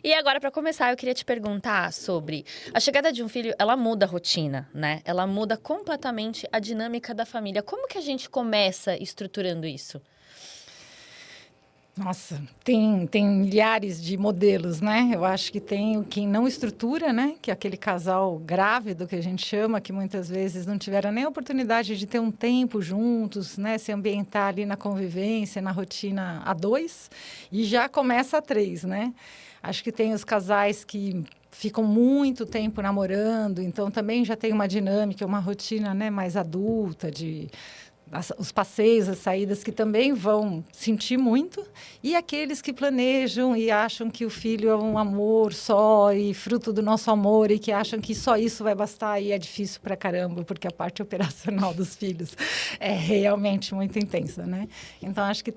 E agora, para começar, eu queria te perguntar sobre a chegada de um filho, ela muda a rotina, né? Ela muda completamente a dinâmica da família. Como que a gente começa estruturando isso? Nossa, tem milhares de modelos, né? Eu acho que tem quem não estrutura, né? Que é aquele casal grávido que a gente chama, que muitas vezes não tiveram nem a oportunidade de ter um tempo juntos, né? Se ambientar ali na convivência, na rotina a dois, e já começa a três, né? Acho que tem os casais que ficam muito tempo namorando, então também já tem uma dinâmica, uma rotina, né, mais adulta, de os passeios, as saídas que também vão sentir muito, e aqueles que planejam e acham que o filho é um amor só e fruto do nosso amor e que acham que só isso vai bastar e é difícil pra caramba, porque a parte operacional dos filhos é realmente muito intensa, né? Então, acho que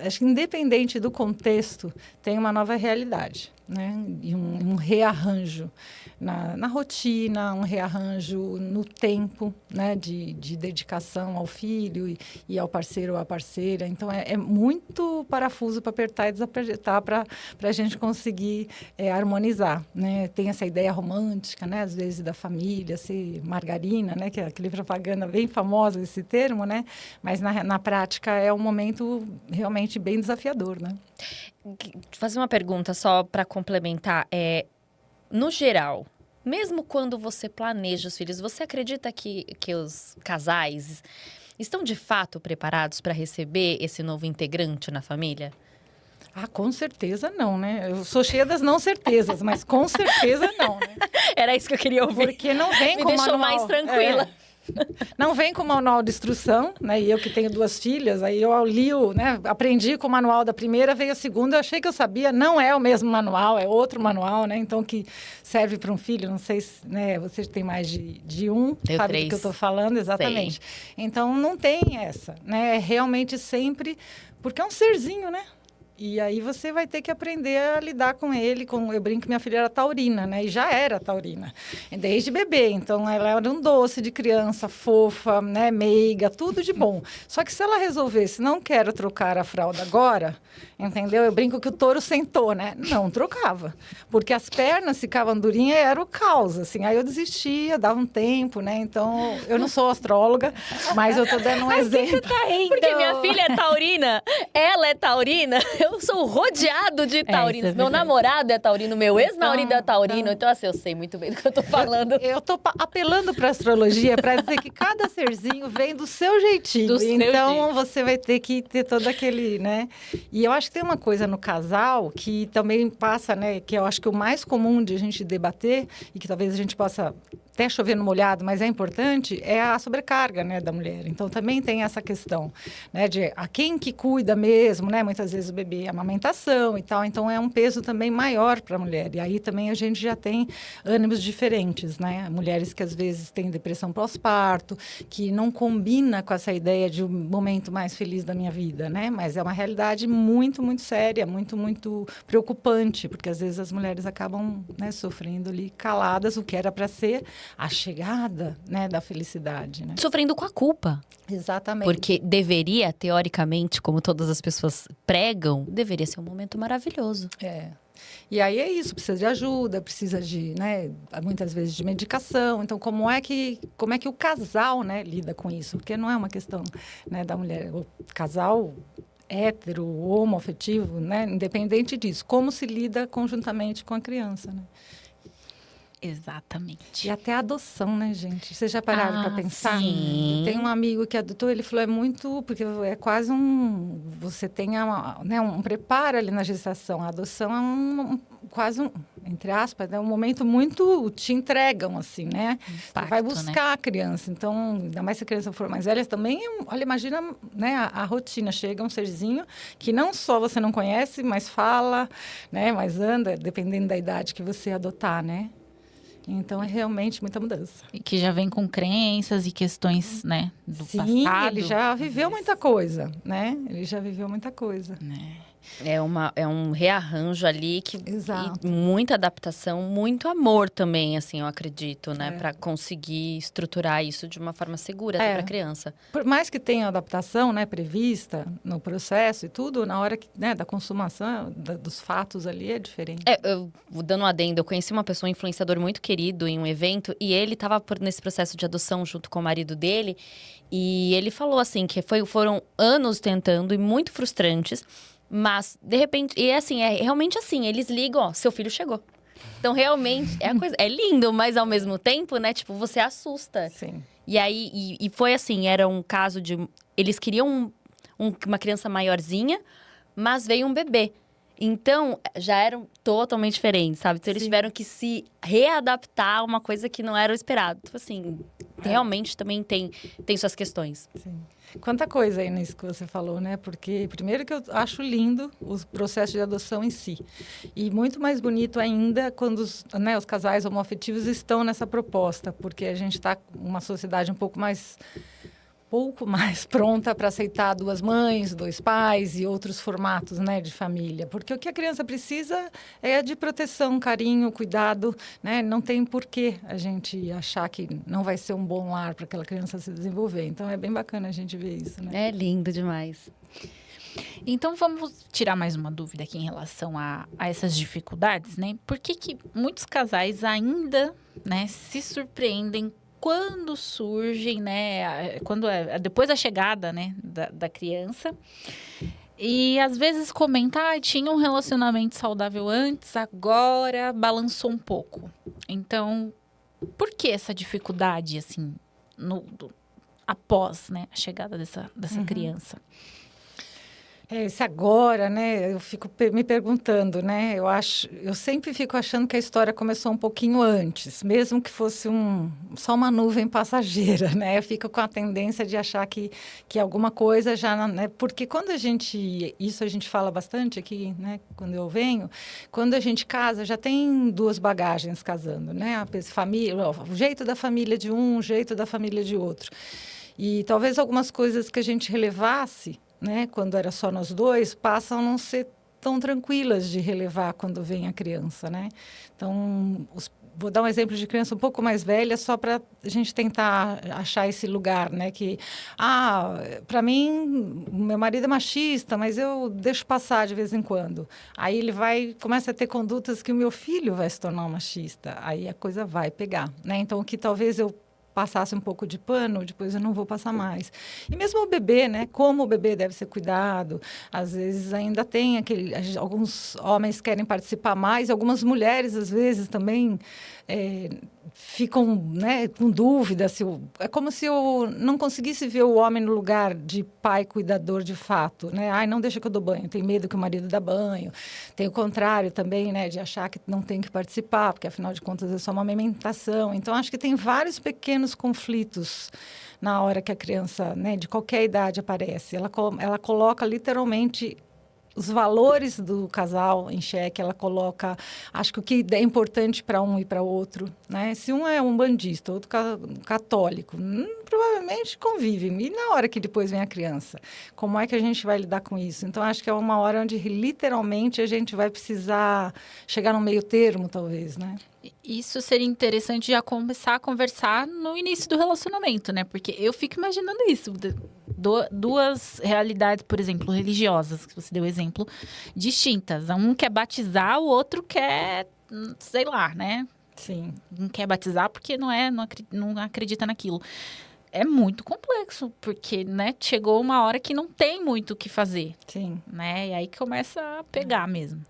acho que independente do contexto, tem uma nova realidade, né? E um rearranjo na rotina, um rearranjo no tempo, né? De dedicação ao filho e ao parceiro ou à parceira. Então, é muito parafuso para apertar e desapertar para a gente conseguir harmonizar, né? Tem essa ideia romântica, né? Às vezes, da família ser margarina, né? Que é aquele propaganda bem famosa, esse termo, né? Mas, na prática, é um momento realmente bem desafiador, né? Vou fazer uma pergunta só para complementar. No geral, mesmo quando você planeja os filhos, você acredita que os casais estão de fato preparados para receber esse novo integrante na família? Ah, com certeza não, né? Eu sou cheia das não certezas, mas com certeza não, né? Era isso que eu queria ouvir. Porque não vem Me com deixou manual. mais tranquila. Não vem com manual de instrução, né? E eu que tenho duas filhas, aí eu li, né? Aprendi com o manual da primeira, veio a segunda, eu achei que eu sabia, não é o mesmo manual, é outro manual, né? Então, que serve para um filho, não sei se, né? Você tem mais de um, Tenho sabe 3. do que eu estou falando, exatamente. Sei. Então, não tem essa, né? É realmente sempre, porque é um serzinho, né? E aí você vai ter que aprender a lidar com ele. Eu brinco que minha filha era taurina, né? E já era taurina, desde bebê. Então, ela era um doce de criança, fofa, né? Meiga, tudo de bom. Só que se ela resolvesse, não quero trocar a fralda agora, entendeu? Eu brinco que o touro sentou, né? Não trocava. Porque as pernas ficavam durinhas e era o caos, assim. Aí eu desistia, dava um tempo, né? Então, eu não sou astróloga, mas eu tô dando um exemplo. Você tá rindo? Porque minha filha é taurina, ela é taurina, eu sou rodeado de taurinos. Isso é Meu verdade. namorado é taurino, meu ex-marido é taurino. Então, assim, eu sei muito bem do que eu tô falando. Eu tô apelando para astrologia para dizer que cada serzinho vem do seu jeitinho. Do seu então, jeito. você vai ter que ter todo aquele, né? E eu acho que tem uma coisa no casal que também passa, né? Que eu acho que o mais comum de a gente debater e que talvez a gente possa até chover no molhado, mas é importante, é a sobrecarga, né, da mulher. Então, também tem essa questão, né, de a quem que cuida mesmo, né? Muitas vezes o bebê é amamentação e tal. Então, é um peso também maior para a mulher. E aí também a gente já tem ânimos diferentes, né? Mulheres que às vezes têm depressão pós-parto, que não combina com essa ideia de um momento mais feliz da minha vida, né? Mas é uma realidade muito, muito séria, muito, muito preocupante, porque às vezes as mulheres acabam, né, sofrendo ali caladas, o que era para ser a chegada, né, da felicidade, né? Sofrendo com a culpa. Exatamente. Porque deveria, teoricamente, como todas as pessoas pregam, deveria ser um momento maravilhoso. E aí é isso, precisa de ajuda, precisa de, né, muitas vezes de medicação. Então, como é que o casal, né, lida com isso? Porque não é uma questão, né, da mulher. O casal hétero, homoafetivo, né, independente disso, como se lida conjuntamente com a criança, né? Exatamente. E até a adoção, né, gente? Vocês já pararam para pensar? sim. Tem um amigo que adotou, ele falou, é muito... Porque é quase um... Você tem né, um preparo ali na gestação. A adoção é quase um... Entre aspas, é um momento muito... Te entregam, assim, né? Impacto, você vai buscar a criança. Então, ainda mais se a criança for mais velha, também... Olha, imagina, né, a rotina. Chega um serzinho que não só você não conhece, mas fala, né? Mas anda, dependendo da idade que você adotar, né? Então, é realmente muita mudança. E que já vem com crenças e questões, né, do Sim, passado. ele já viveu muita coisa, né? Ele já viveu muita coisa. Né? É um rearranjo ali Exato. e muita adaptação, muito amor também, assim, eu acredito, né? É. Para conseguir estruturar isso de uma forma segura até para a criança. Por mais que tenha adaptação, né, prevista no processo e tudo, na hora que, né, da consumação dos fatos ali é diferente. Eu, dando um adendo, eu conheci uma pessoa, um influenciador muito querido em um evento, e ele estava nesse processo de adoção junto com o marido dele, e ele falou assim, que foram anos tentando e muito frustrantes, mas, de repente, e assim, é realmente assim, eles ligam, ó, seu filho chegou. Então, realmente, é lindo, mas ao mesmo tempo, né, tipo, você assusta. Sim. E aí, e foi assim, era um caso de, eles queriam uma criança maiorzinha, mas veio um bebê. Então, já eram totalmente diferentes, sabe? Então, eles Sim. tiveram que se readaptar a uma coisa que não era o esperado. Tipo assim, realmente também tem suas questões. Sim. Quanta coisa aí nisso que você falou, né? Porque, primeiro que eu acho lindo o processo de adoção em si. E muito mais bonito ainda quando os casais homoafetivos estão nessa proposta. Porque a gente está uma sociedade um pouco mais pronta para aceitar duas mães, dois pais e outros formatos, né, de família. Porque o que a criança precisa é de proteção, carinho, cuidado, né? Não tem porquê a gente achar que não vai ser um bom lar para aquela criança se desenvolver. Então, é bem bacana a gente ver isso, né? É lindo demais. Então, vamos tirar mais uma dúvida aqui em relação a essas dificuldades, né? Por que muitos casais ainda, né, se surpreendem quando surgem, né, depois da chegada, né, da criança, e às vezes comenta, tinha um relacionamento saudável antes, agora balançou um pouco. Então, por que essa dificuldade, assim, após, né, a chegada dessa criança? Esse agora, né? Eu fico me perguntando, né? Eu sempre fico achando que a história começou um pouquinho antes, mesmo que fosse só uma nuvem passageira, né? Eu fico com a tendência de achar que alguma coisa já, né? Porque isso a gente fala bastante aqui, né? Quando eu venho, quando a gente casa, já tem duas bagagens casando, né? A família, o jeito da família de um, o jeito da família de outro. E talvez algumas coisas que a gente relevasse, né, quando era só nós dois, passam a não ser tão tranquilas de relevar quando vem a criança, né? Então, vou dar um exemplo de criança um pouco mais velha, só para a gente tentar achar esse lugar, né? Que, para mim, meu marido é machista, mas eu deixo passar de vez em quando. Aí ele começa a ter condutas que o meu filho vai se tornar um machista. Aí a coisa vai pegar, né? Então, o que talvez eu passasse um pouco de pano, depois eu não vou passar mais. E mesmo o bebê, né? Como o bebê deve ser cuidado. Às vezes ainda tem alguns homens querem participar mais, algumas mulheres às vezes também ficam, né, com dúvida. É como se eu não conseguisse ver o homem no lugar de pai cuidador de fato, né? Não deixa que eu dou banho, tem medo que o marido dá banho. Tem o contrário também, né, de achar que não tem que participar, porque afinal de contas é só uma amamentação. Então acho que tem vários pequenos conflitos na hora que a criança, né, de qualquer idade aparece. Ela coloca literalmente os valores do casal em xeque, ela coloca, acho que o que é importante para um e para outro, né? Se um é um bandista, outro católico, provavelmente convivem. E na hora que depois vem a criança, como é que a gente vai lidar com isso? Então, acho que é uma hora onde literalmente a gente vai precisar chegar no meio termo, talvez, né? Isso seria interessante já começar a conversar no início do relacionamento, né? Porque eu fico imaginando isso. Duas realidades, por exemplo, religiosas, que você deu exemplo, distintas. Um quer batizar, o outro quer, sei lá, né? Sim. Um quer batizar porque não acredita naquilo. É muito complexo, porque, né, chegou uma hora que não tem muito o que fazer. Sim. Né? E aí começa a pegar mesmo.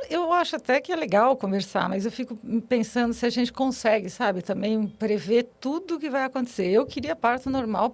Eu acho até que é legal conversar, mas eu fico pensando se a gente consegue, sabe, também prever tudo o que vai acontecer. Eu queria parto normal,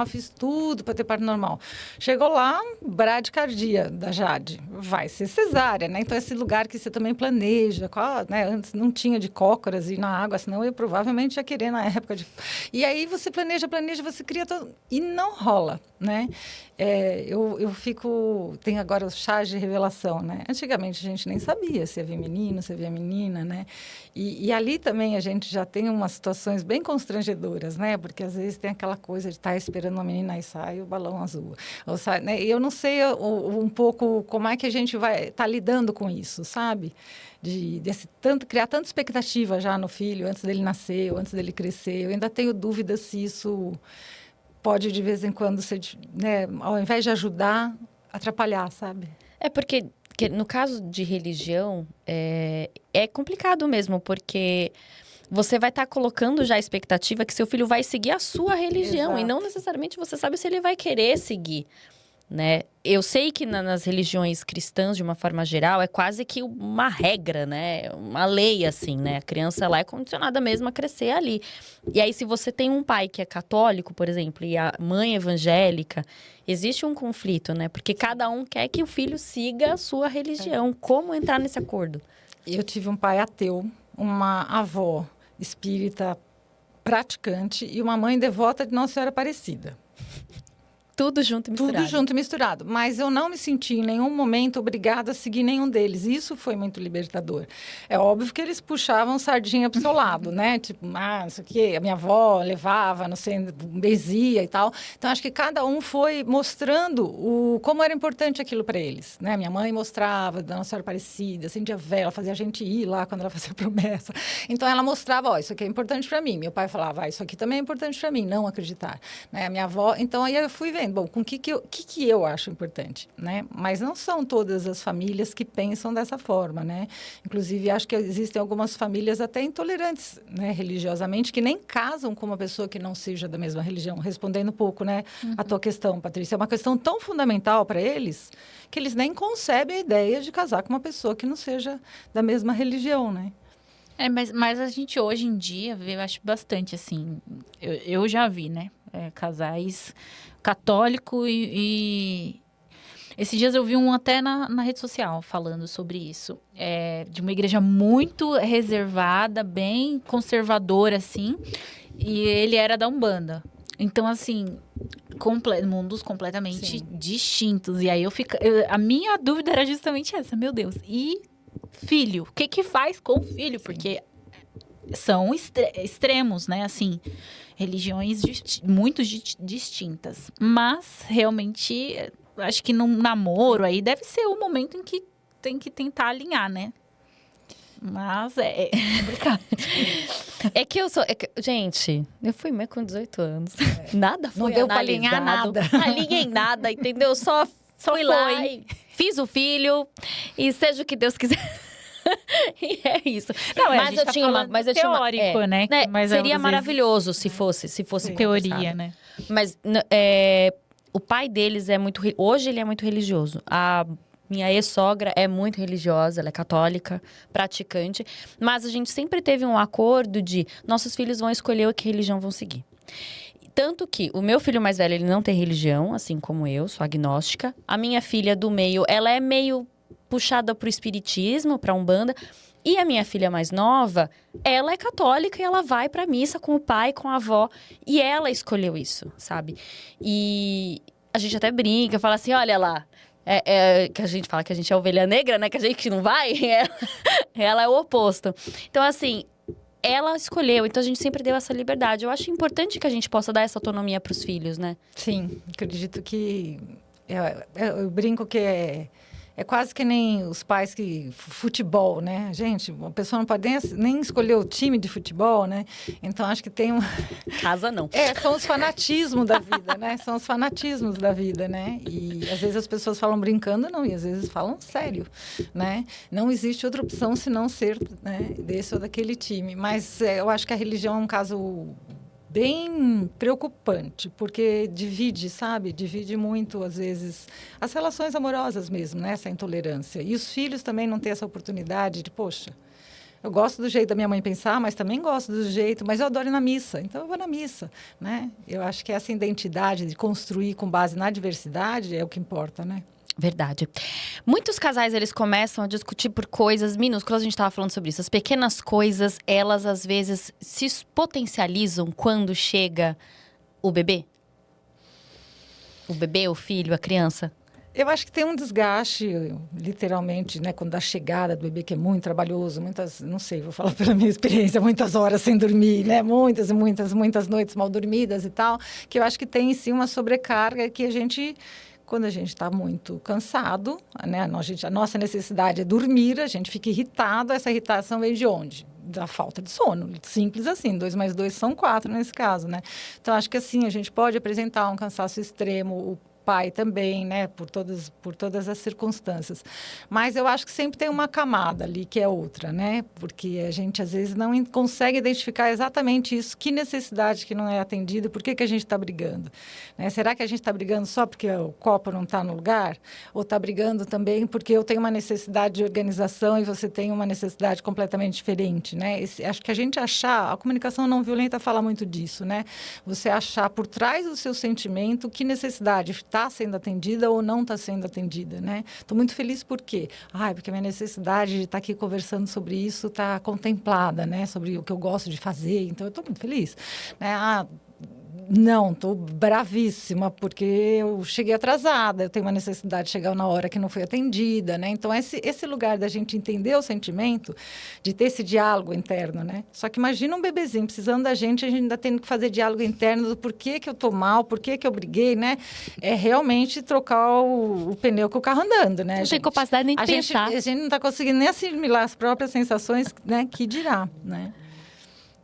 fiz tudo para ter parto normal. Chegou lá, bradicardia da Jade, vai ser cesárea, né? Então, esse lugar que você também planeja, né? Antes não tinha de cócoras e na água, senão eu provavelmente ia querer na época de... E aí você planeja, você cria todo... E não rola, né? Eu fico... Tem agora os chás de revelação, né? Antigamente, praticamente a gente nem sabia se havia menino, se havia menina, né? E ali também a gente já tem umas situações bem constrangedoras, né? Porque às vezes tem aquela coisa de estar esperando uma menina e sai o balão azul. Ou sai, né? E eu não sei um pouco como é que a gente vai estar lidando com isso, sabe? Criar tanta expectativa já no filho, antes dele nascer, ou antes dele crescer. Eu ainda tenho dúvidas se isso pode, de vez em quando, ser, né, ao invés de ajudar, atrapalhar, sabe? É porque no caso de religião, é complicado mesmo, porque você vai estar colocando já a expectativa que seu filho vai seguir a sua religião. Exato. E não necessariamente você sabe se ele vai querer seguir, né? Eu sei que nas religiões cristãs, de uma forma geral, é quase que uma regra, né? Uma lei, assim, né? A criança, ela é condicionada mesmo a crescer ali. E aí, se você tem um pai que é católico, por exemplo, e a mãe evangélica, existe um conflito, né? Porque cada um quer que o filho siga a sua religião. Como entrar nesse acordo? Eu tive um pai ateu, uma avó espírita praticante e uma mãe devota de Nossa Senhora Aparecida. Tudo junto e misturado. Tudo junto e misturado. Mas eu não me senti em nenhum momento obrigada a seguir nenhum deles. Isso foi muito libertador. É óbvio que eles puxavam sardinha pro seu lado, né? Tipo, não sei o quê. A minha avó levava, não sei, bezia e tal. Então, acho que cada um foi mostrando como era importante aquilo para eles, né? Minha mãe mostrava da Nossa Senhora Aparecida, acendia vela, fazia a gente ir lá quando ela fazia promessa. Então, ela mostrava, ó, isso aqui é importante para mim. Meu pai falava, isso aqui também é importante para mim, não acreditar. Né? A minha avó... Então, aí eu fui vendo, bom, com o que eu acho importante, né? Mas não são todas as famílias que pensam dessa forma, né? Inclusive, acho que existem algumas famílias até intolerantes, né, religiosamente, que nem casam com uma pessoa que não seja da mesma religião. Respondendo um pouco, né, a tua questão, Patrícia, é uma questão tão fundamental para eles que eles nem concebem a ideia de casar com uma pessoa que não seja da mesma religião, né? Mas a gente hoje em dia vê, eu acho bastante assim. Eu já vi, né? Casais católico e esses dias eu vi um até na rede social falando sobre isso. De uma igreja muito reservada, bem conservadora, assim. E ele era da Umbanda. Então, assim, mundos completamente distintos. E aí a minha dúvida era justamente essa, meu Deus. E filho? O que faz com o filho? Porque são extremos, né? Assim, religiões muito distintas. Mas, realmente, acho que num namoro aí deve ser o momento em que tem que tentar alinhar, né? Mas é complicado. Gente, eu fui mãe com 18 anos. Nada foi Não deu para analisado. alinhar nada. Alinhei nada, entendeu? Só fui lá e fiz o filho. E seja o que Deus quiser. E é isso. Não, mas eu tinha uma, mas eu tinha uma, teórico, né? Mas seria às maravilhoso se fosse teoria, contestado. né? Mas o pai deles é muito... Hoje ele é muito religioso. A minha ex-sogra é muito religiosa, ela é católica, praticante. Mas a gente sempre teve um acordo de nossos filhos vão escolher que religião vão seguir. Tanto que o meu filho mais velho, ele não tem religião, assim como eu, sou agnóstica. A minha filha do meio, ela é meio puxada pro espiritismo, pra Umbanda. E a minha filha mais nova, ela é católica e ela vai pra missa com o pai, com a avó. E ela escolheu isso, sabe? E a gente até brinca, fala assim, olha lá. Que a gente fala que a gente é ovelha negra, né? Que a gente não vai. Ela é o oposto. Então, assim, ela escolheu. Então, a gente sempre deu essa liberdade. Eu acho importante que a gente possa dar essa autonomia pros filhos, né? Sim, acredito que... Eu brinco que é quase que nem os pais que... Futebol, né? Gente, a pessoa não pode nem escolher o time de futebol, né? Então, acho que tem um... Casa não. São os fanatismos da vida, né? São os fanatismos da vida, né? E às vezes as pessoas falam brincando, não. E às vezes falam sério, né? Não existe outra opção senão ser, né, desse ou daquele time. Mas eu acho que a religião é um caso bem preocupante, porque divide, sabe? Divide muito, às vezes, as relações amorosas mesmo, né? Essa intolerância. E os filhos também não têm essa oportunidade de, poxa, eu gosto do jeito da minha mãe pensar, mas também gosto do jeito... Mas eu adoro ir na missa, então eu vou na missa, né? Eu acho que essa identidade de construir com base na diversidade é o que importa, né? Verdade. Muitos casais, eles começam a discutir por coisas minúsculas, a gente estava falando sobre isso. As pequenas coisas, elas às vezes se potencializam quando chega o bebê? O bebê, o filho, a criança? Eu acho que tem um desgaste, literalmente, né, quando a chegada do bebê, que é muito trabalhoso, muitas, não sei, vou falar pela minha experiência, muitas horas sem dormir, né, muitas e muitas, muitas noites mal dormidas e tal, que eu acho que tem, sim, uma sobrecarga que a gente, quando a gente está muito cansado, né, a nossa necessidade é dormir, a gente fica irritado, essa irritação vem de onde? Da falta de sono, simples assim, 2 mais 2 são 4 nesse caso, né? Então, acho que assim, a gente pode apresentar um cansaço extremo, o pai também, né, por todas as circunstâncias. Mas eu acho que sempre tem uma camada ali que é outra, né? Porque a gente, às vezes, não consegue identificar exatamente isso, que necessidade que não é atendida, por que que a gente está brigando, né? Será que a gente está brigando só porque o copo não está no lugar? Ou está brigando também porque eu tenho uma necessidade de organização e você tem uma necessidade completamente diferente, né? Acho que a gente achar, a comunicação não violenta fala muito disso, né? Você achar por trás do seu sentimento que necessidade está sendo atendida ou não está sendo atendida, né? Estou muito feliz por quê? Porque a minha necessidade de estar aqui conversando sobre isso está contemplada, né? Sobre o que eu gosto de fazer, então eu estou muito feliz, né? Não, estou bravíssima, porque eu cheguei atrasada, eu tenho uma necessidade de chegar na hora que não foi atendida, né? Então, esse lugar da gente entender o sentimento, de ter esse diálogo interno, né? Só que imagina um bebezinho precisando da gente, a gente ainda tendo que fazer diálogo interno do porquê que eu estou mal, porquê que eu briguei, né? É realmente trocar o pneu com o carro andando, né, Não gente? tem capacidade nem de pensar. A gente não está conseguindo nem assimilar as próprias sensações, né? Que dirá, né?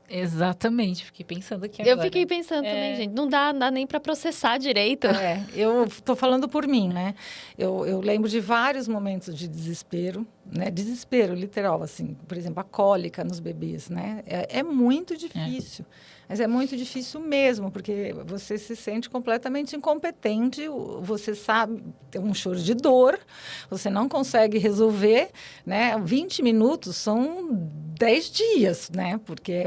Exatamente, fiquei pensando aqui Eu agora. fiquei pensando também, gente, não dá nem para processar direito. Eu estou falando por mim, né? Eu lembro de vários momentos de desespero, né? Desespero, literal, assim. Por exemplo, a cólica nos bebês, né? É muito difícil. Mas é muito difícil mesmo, porque você se sente completamente incompetente, você sabe, tem um choro de dor, você não consegue resolver, né? 20 minutos são 10 dias, né? Porque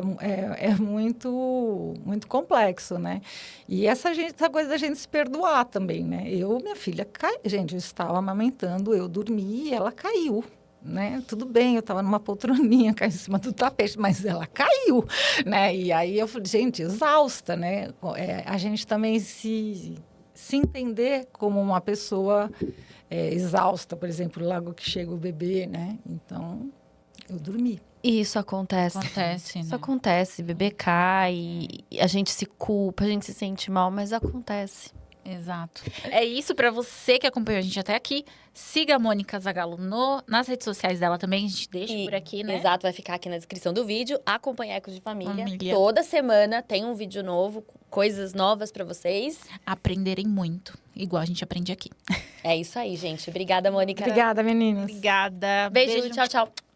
é muito, muito complexo, né? E essa coisa da gente se perdoar também, né? Minha filha, gente, eu estava amamentando, eu dormi e ela caiu. Né? Tudo bem, eu estava numa poltroninha, caiu em cima do tapete, mas ela caiu, né? E aí eu falei, gente, exausta, né? A gente também se entender como uma pessoa exausta, por exemplo, logo que chega o bebê, né? Então, eu dormi. E isso acontece. Acontece, Isso né? acontece, bebê cai, a gente se culpa, a gente se sente mal, mas acontece. Exato. É isso para você que acompanhou a gente até aqui. Siga a Mônica Zagalo nas redes sociais dela também, a gente deixa por aqui, né? Exato, vai ficar aqui na descrição do vídeo. Acompanhar Ecos de Família. Toda semana tem um vídeo novo, coisas novas para vocês. Aprenderem muito, igual a gente aprende aqui. É isso aí, gente. Obrigada, Mônica. Obrigada, meninas. Obrigada. Beijo, tchau, tchau.